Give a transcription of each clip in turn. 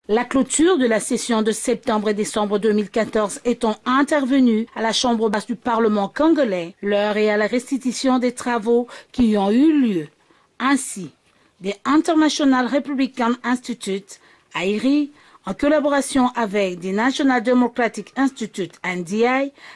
La clôture de la session de septembre et décembre 2014 étant intervenue à la Chambre basse du Parlement congolais, l'heure est à la restitution des travaux qui y ont eu lieu. Ainsi, the International Republican Institute, AIRI, en collaboration avec the National Democratic Institute, NDI,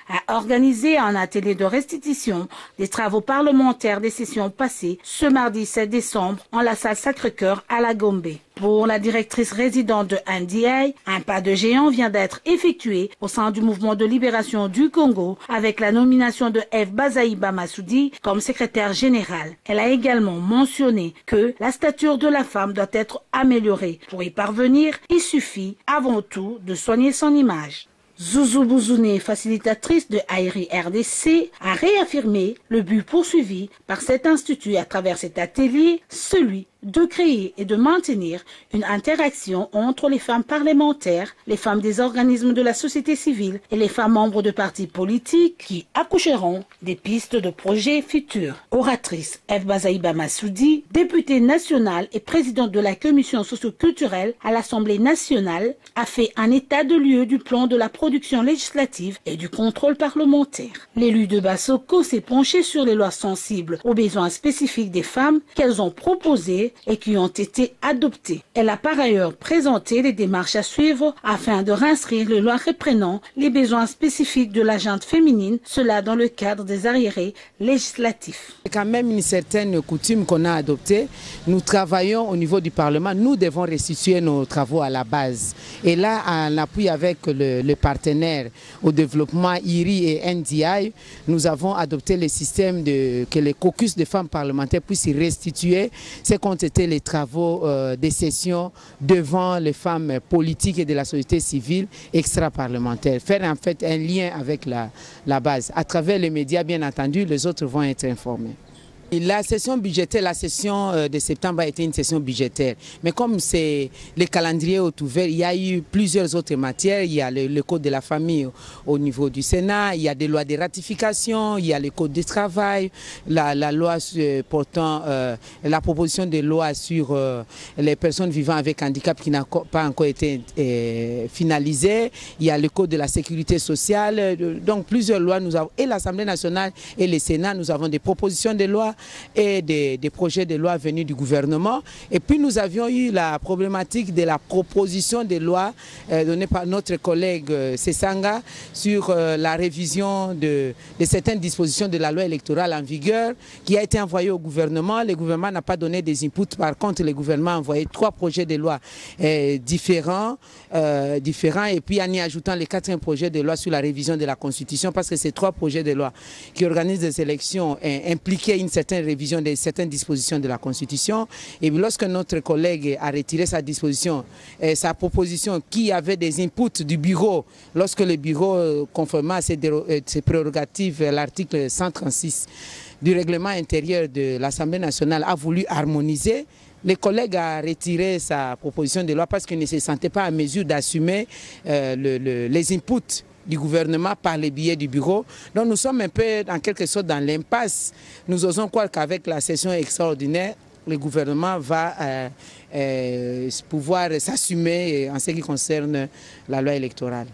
a organisé un atelier de restitution des travaux parlementaires des sessions passées ce mardi 7 décembre en la salle Sacré-Cœur à la Gombe. Pour la directrice résidente de NDI, un pas de géant vient d'être effectué au sein du mouvement de libération du Congo avec la nomination de F. Bazaïba Massoudi comme secrétaire général. Elle a également mentionné que la stature de la femme doit être améliorée. Pour y parvenir, il suffit avant tout de soigner son image. Zouzou Bouzouné, facilitatrice de AIRI RDC, a réaffirmé le but poursuivi par cet institut à travers cet atelier, celui de créer et de maintenir une interaction entre les femmes parlementaires, les femmes des organismes de la société civile et les femmes membres de partis politiques qui accoucheront des pistes de projets futurs. Oratrice F. Bazaïba Massoudi, députée nationale et présidente de la commission socio-culturelle à l'Assemblée nationale, a fait un état de lieu du plan de la production législative et du contrôle parlementaire. L'élu de Bassoko s'est penché sur les lois sensibles aux besoins spécifiques des femmes qu'elles ont proposées et qui ont été adoptées. Elle a par ailleurs présenté les démarches à suivre afin de réinscrire les lois reprenant les besoins spécifiques de la gente féminine, cela dans le cadre des arriérés législatifs. C'est quand même une certaine coutume qu'on a adoptée. Nous travaillons au niveau du Parlement, nous devons restituer nos travaux à la base. Et là, en appui avec le partenaire au développement IRI et NDI, nous avons adopté le système que les caucus de femmes parlementaires puissent restituer ce qu'ont été les travaux des sessions devant les femmes politiques et de la société civile extra-parlementaire. Faire en fait un lien avec la base. À travers les médias, bien entendu, les autres vont être informés. La session budgétaire, la session de septembre a été une session budgétaire. Mais comme le calendrier est ouvert, il y a eu plusieurs autres matières. Il y a le code de la famille au niveau du Sénat, il y a des lois de ratification, il y a le code du travail, la loi portant la proposition de loi sur les personnes vivant avec handicap qui n'a pas encore été finalisée. Il y a le code de la sécurité sociale. Donc plusieurs lois, nous avons, et l'Assemblée nationale et le Sénat, nous avons des propositions de loi et des projets de loi venus du gouvernement. Et puis nous avions eu la problématique de la proposition de loi donnée par notre collègue Sessanga sur la révision de certaines dispositions de la loi électorale en vigueur qui a été envoyée au gouvernement. Le gouvernement n'a pas donné des inputs. Par contre, le gouvernement a envoyé 3 projets de loi différents et puis en y ajoutant le 4e projet de loi sur la révision de la Constitution parce que ces 3 projets de loi qui organisent des élections impliquaient une certaine révision de certaines dispositions de la Constitution. Et lorsque notre collègue a retiré sa disposition, sa proposition qui avait des inputs du bureau, lorsque le bureau, conformément à ses prérogatives, l'article 136 du règlement intérieur de l'Assemblée nationale a voulu harmoniser, le collègue a retiré sa proposition de loi parce qu'il ne se sentait pas en mesure d'assumer les inputs du gouvernement par les billets du bureau. Donc nous sommes un peu en quelque sorte dans l'impasse. Nous osons croire qu'avec la session extraordinaire, le gouvernement va pouvoir s'assumer en ce qui concerne la loi électorale.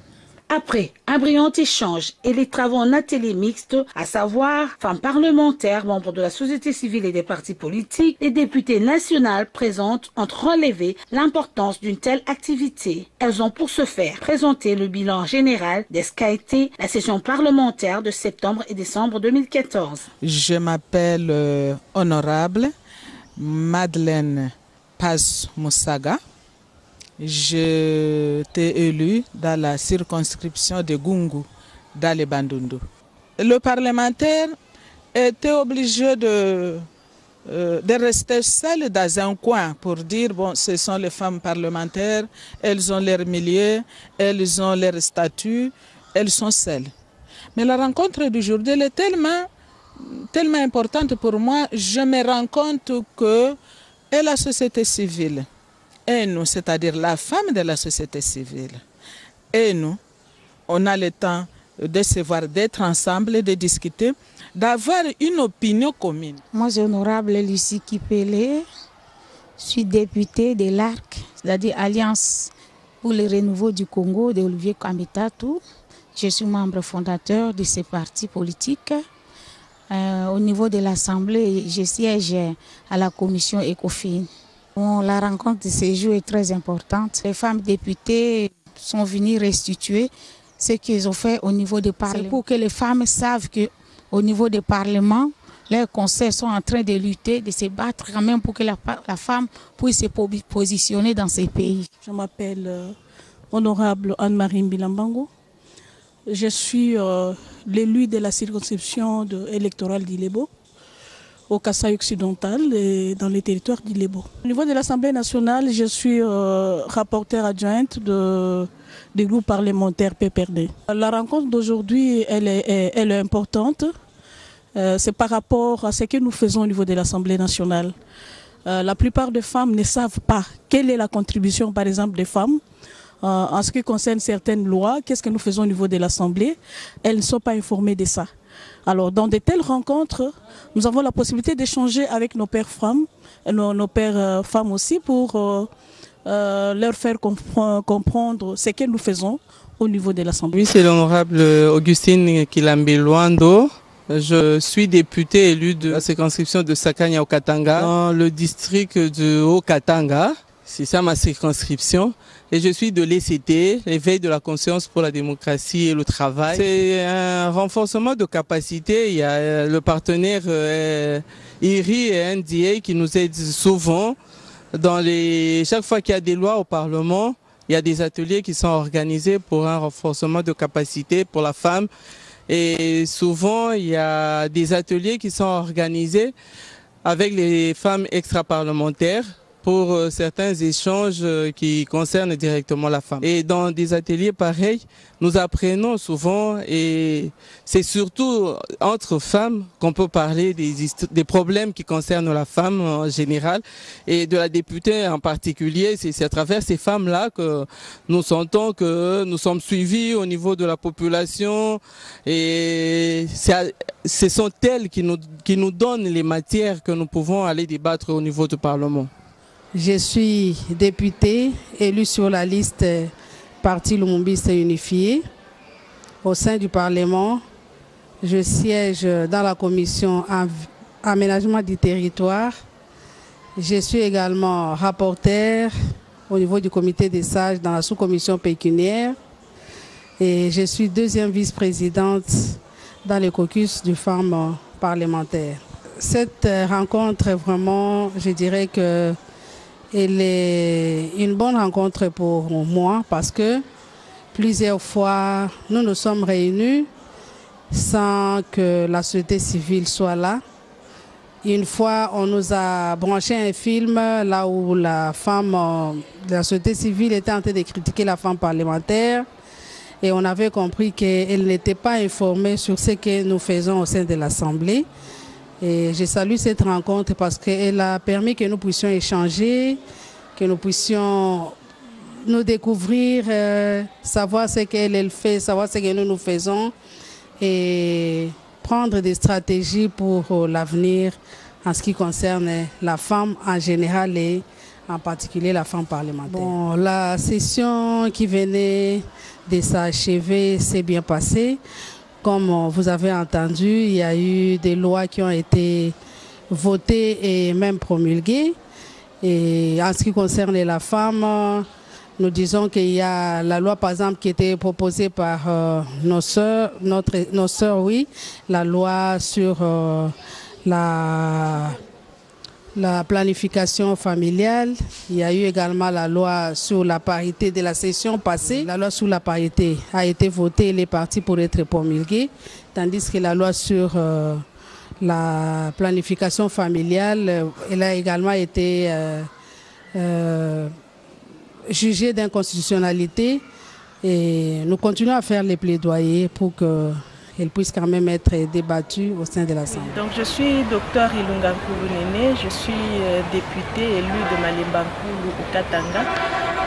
Après un brillant échange et les travaux en atelier mixte, à savoir femmes parlementaires, membres de la société civile et des partis politiques, les députés nationales présentes ont relevé l'importance d'une telle activité. Elles ont pour ce faire présenté le bilan général de ce qu'a été la session parlementaire de septembre et décembre 2014. Je m'appelle Honorable Madeleine Paz Moussaga. Je t'ai élu dans la circonscription de Gungu, dans le Bandundu. Le parlementaire était obligé de rester seul dans un coin pour dire, bon, ce sont les femmes parlementaires, elles ont leur milieu, elles ont leur statut, elles sont seules. Mais la rencontre d'aujourd'hui, elle est tellement importante pour moi, je me rends compte que et la société civile, et nous, c'est-à-dire la femme de la société civile, et nous, on a le temps de se voir, d'être ensemble, de discuter, d'avoir une opinion commune. Moi, je suis honorable Lucie Kipele, je suis députée de l'ARC, c'est-à-dire Alliance pour le renouveau du Congo d'Olivier Kamitatou. Je suis membre fondateur de ce parti politique. Au niveau de l'Assemblée, je siège à la commission ECOFIN. Bon, la rencontre de ce jour est très importante. Les femmes députées sont venues restituer ce qu'ils ont fait au niveau du Parlement. C'est pour que les femmes savent qu'au niveau du Parlement, leurs conseils sont en train de lutter, de se battre quand même pour que la femme puisse se positionner dans ces pays. Je m'appelle Honorable Anne-Marie Mbilambango. Je suis l'élu de la circonscription électorale d'Ilebo, au Kasaï occidental et dans les territoires d'Ilebo. Au niveau de l'Assemblée nationale, je suis rapporteure adjointe du groupe parlementaire PPRD. La rencontre d'aujourd'hui, elle est importante. C'est par rapport à ce que nous faisons au niveau de l'Assemblée nationale. La plupart des femmes ne savent pas quelle est la contribution, par exemple, des femmes. En ce qui concerne certaines lois, qu'est-ce que nous faisons au niveau de l'Assemblée? Elles ne sont pas informées de ça. Alors, dans de telles rencontres, nous avons la possibilité d'échanger avec nos pères femmes, nos pères femmes aussi, pour leur faire comprendre ce que nous faisons au niveau de l'Assemblée. Oui, c'est l'honorable Augustine Kilambi-Luando. Je suis député élu de la circonscription de Sakanya au Katanga, dans le district de Haut-Katanga. C'est ça ma circonscription. Et je suis de l'ECT, l'éveil de la conscience pour la démocratie et le travail. C'est un renforcement de capacité. Il y a le partenaire IRI et NDA qui nous aident souvent. Chaque fois qu'il y a des lois au Parlement, il y a des ateliers qui sont organisés pour un renforcement de capacité pour la femme. Et souvent, il y a des ateliers qui sont organisés avec les femmes extra-parlementaires pour certains échanges qui concernent directement la femme. Et dans des ateliers pareils, nous apprenons souvent, et c'est surtout entre femmes qu'on peut parler des problèmes qui concernent la femme en général, et de la députée en particulier. C'est à travers ces femmes-là que nous sentons que nous sommes suivis au niveau de la population, et ce sont elles qui nous donnent les matières que nous pouvons aller débattre au niveau du Parlement. Je suis députée élue sur la liste Parti Lumumbiste Unifié. Au sein du Parlement, je siège dans la commission Aménagement du territoire. Je suis également rapporteure au niveau du comité des sages dans la sous-commission pécuniaire. Et je suis deuxième vice-présidente dans le caucus du femmes parlementaires. Cette rencontre, vraiment, je dirais que elle est une bonne rencontre pour moi parce que plusieurs fois, nous nous sommes réunis sans que la société civile soit là. Une fois, on nous a branché un film là où la société civile était en train de critiquer la femme parlementaire et on avait compris qu'elle n'était pas informée sur ce que nous faisons au sein de l'Assemblée. Et je salue cette rencontre parce qu'elle a permis que nous puissions échanger, que nous puissions nous découvrir, savoir ce qu'elle fait, savoir ce que nous faisons et prendre des stratégies pour l'avenir en ce qui concerne la femme en général et en particulier la femme parlementaire. Bon, la session qui venait de s'achever s'est bien passée. Comme vous avez entendu, il y a eu des lois qui ont été votées et même promulguées. Et en ce qui concerne la femme, nous disons qu'il y a la loi, par exemple, qui était proposée par nos sœurs, oui, la loi sur la planification familiale. Il y a eu également la loi sur la parité de la session passée. La loi sur la parité a été votée, elle est partie pour être promulguée, tandis que la loi sur la planification familiale, elle a également été jugée d'inconstitutionnalité. Et nous continuons à faire les plaidoyers pour qu'elle puisse quand même être débattue au sein de l'Assemblée. Donc je suis Dr Ilungankulu Nene, je suis députée élue de Malembankulu au Katanga.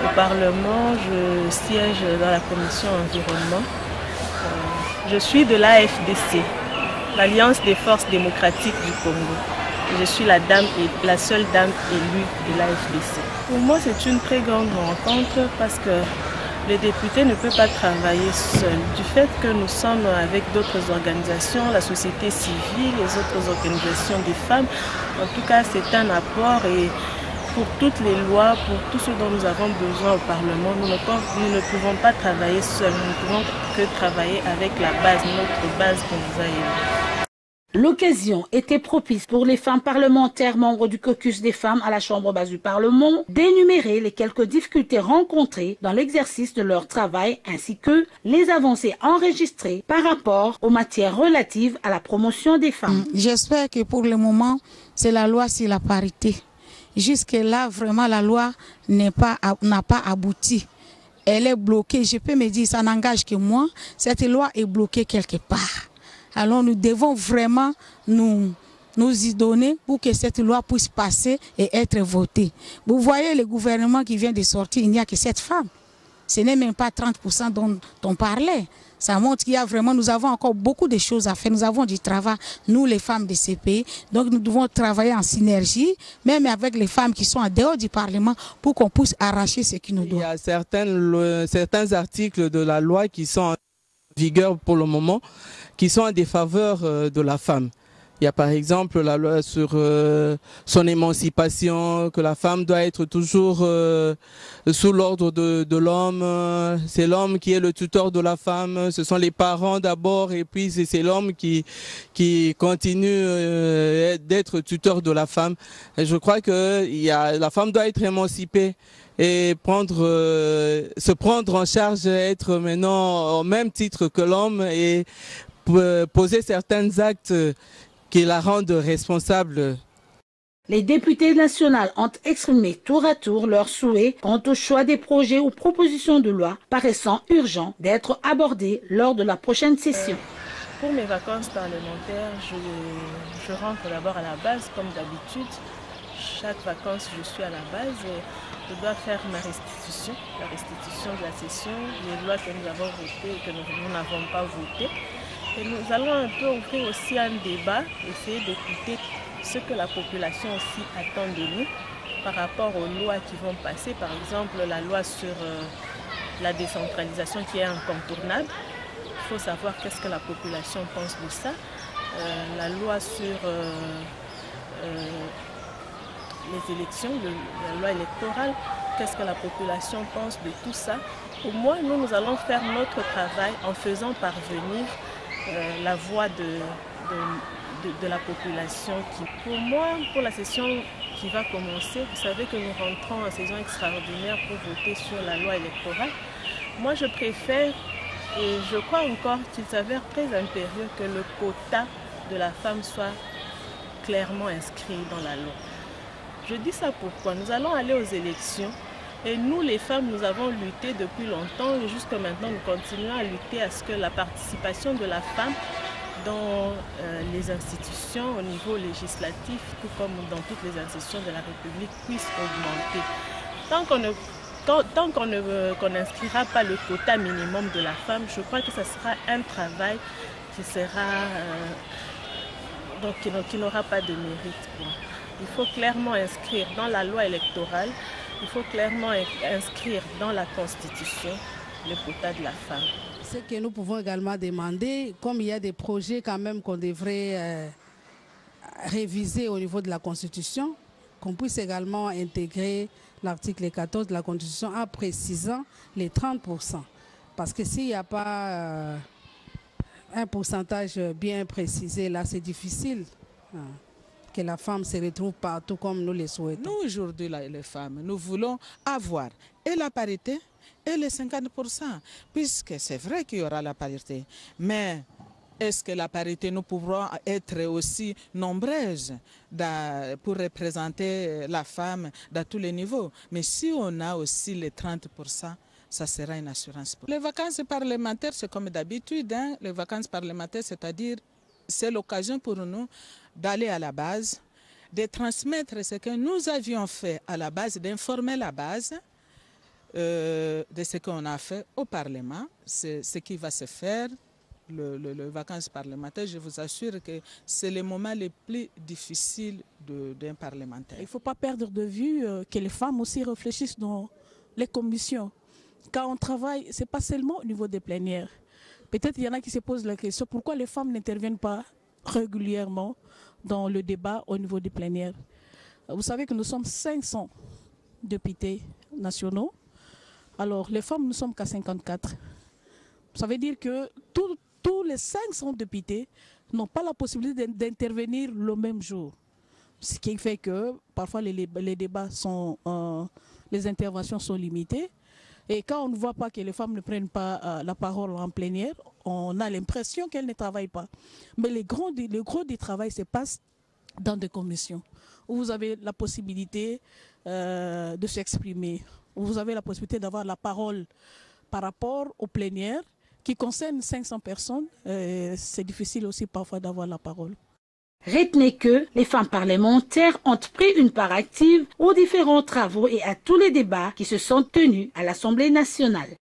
Au Parlement, je siège dans la commission environnement. Je suis de l'AFDC, l'Alliance des forces démocratiques du Congo. Je suis la seule dame élue de l'AFDC. Pour moi, c'est une très grande rencontre parce que les députés ne peuvent pas travailler seuls. Du fait que nous sommes avec d'autres organisations, la société civile, les autres organisations des femmes, en tout cas, c'est un apport et pour toutes les lois, pour tout ce dont nous avons besoin au Parlement, nous ne pouvons pas travailler seuls, nous ne pouvons que travailler avec la base, notre base qui nous a élus. L'occasion était propice pour les femmes parlementaires membres du caucus des femmes à la Chambre basse du Parlement d'énumérer les quelques difficultés rencontrées dans l'exercice de leur travail ainsi que les avancées enregistrées par rapport aux matières relatives à la promotion des femmes. J'espère que pour le moment, c'est la loi sur la parité. Jusque-là, vraiment, la loi n'a pas abouti. Elle est bloquée. Je peux me dire, ça n'engage que moi. Cette loi est bloquée quelque part. Alors nous devons vraiment nous y donner pour que cette loi puisse passer et être votée. Vous voyez le gouvernement qui vient de sortir, il n'y a que 7 femmes. Ce n'est même pas 30% dont on parlait. Ça montre qu'il y a vraiment, nous avons encore beaucoup de choses à faire. Nous avons du travail, nous les femmes de ces pays. Donc nous devons travailler en synergie, même avec les femmes qui sont en dehors du Parlement, pour qu'on puisse arracher ce qui nous doit. Il y a certains articles de la loi qui sont en vigueur pour le moment, qui sont en défaveur de la femme. Il y a par exemple la loi sur son émancipation, que la femme doit être toujours sous l'ordre de l'homme. C'est l'homme qui est le tuteur de la femme. Ce sont les parents d'abord et puis c'est l'homme qui continue d'être tuteur de la femme. Et je crois que la femme doit être émancipée et se prendre en charge, être maintenant au même titre que l'homme et poser certains actes qui la rendent responsable. Les députés nationaux ont exprimé tour à tour leurs souhaits quant au choix des projets ou propositions de loi paraissant urgents d'être abordés lors de la prochaine session. Pour mes vacances parlementaires, je rentre d'abord à la base comme d'habitude. Chaque vacances, je suis à la base et je dois faire ma restitution, la restitution de la session, les lois que nous avons votées et que nous n'avons pas votées. Et nous allons un peu ouvrir aussi un débat, essayer d'écouter ce que la population aussi attend de nous par rapport aux lois qui vont passer. Par exemple, la loi sur la décentralisation qui est incontournable. Il faut savoir qu'est-ce que la population pense de ça. La loi sur les élections, la loi électorale, qu'est-ce que la population pense de tout ça. Au moins, nous allons faire notre travail en faisant parvenir la voix de la population. Pour moi, pour la session qui va commencer, vous savez que nous rentrons en saison extraordinaire pour voter sur la loi électorale. Moi, je préfère et je crois encore qu'il s'avère très impérieux que le quota de la femme soit clairement inscrit dans la loi. Je dis ça pourquoi nous allons aller aux élections. Et nous, les femmes, nous avons lutté depuis longtemps et jusqu'à maintenant, nous continuons à lutter à ce que la participation de la femme dans les institutions au niveau législatif, tout comme dans toutes les institutions de la République, puisse augmenter. Tant qu'on n'inscrira pas le quota minimum de la femme, je crois que ce sera un travail qui sera qui n'aura pas de mérite. Il faut clairement inscrire dans la loi électorale. Il faut clairement inscrire dans la Constitution le quota de la femme. Ce que nous pouvons également demander, comme il y a des projets quand même qu'on devrait réviser au niveau de la Constitution, qu'on puisse également intégrer l'article 14 de la Constitution en précisant les 30%. Parce que s'il n'y a pas un pourcentage bien précisé, là c'est difficile. Que la femme se retrouve partout comme nous le souhaitons. Nous, aujourd'hui, les femmes, nous voulons avoir et la parité et les 50%, puisque c'est vrai qu'il y aura la parité. Mais est-ce que la parité, nous pourrons être aussi nombreuses pour représenter la femme dans tous les niveaux? Mais si on a aussi les 30%, ça sera une assurance. Les vacances parlementaires, c'est comme d'habitude. Les vacances parlementaires, c'est-à-dire, c'est l'occasion pour nous d'aller à la base, de transmettre ce que nous avions fait à la base, d'informer la base de ce qu'on a fait au Parlement, ce qui va se faire les vacances parlementaires, je vous assure que c'est le moment le plus difficile d'un parlementaire. Il ne faut pas perdre de vue que les femmes aussi réfléchissent dans les commissions. Quand on travaille, ce n'est pas seulement au niveau des plénières. Peut-être qu'il y en a qui se posent la question pourquoi les femmes n'interviennent pas régulièrement dans le débat au niveau des plénières. Vous savez que nous sommes 500 députés nationaux. Alors les femmes, nous ne sommes qu'à 54. Ça veut dire que tous les 500 députés n'ont pas la possibilité d'intervenir le même jour. Ce qui fait que parfois les débats sont, les interventions sont limitées. Et quand on ne voit pas que les femmes ne prennent pas la parole en plénière, on a l'impression qu'elles ne travaillent pas. Mais le gros du travail se passe dans des commissions où vous avez la possibilité de s'exprimer, où vous avez la possibilité d'avoir la parole par rapport aux plénières qui concernent 500 personnes. C'est difficile aussi parfois d'avoir la parole. Retenez que les femmes parlementaires ont pris une part active aux différents travaux et à tous les débats qui se sont tenus à l'Assemblée nationale.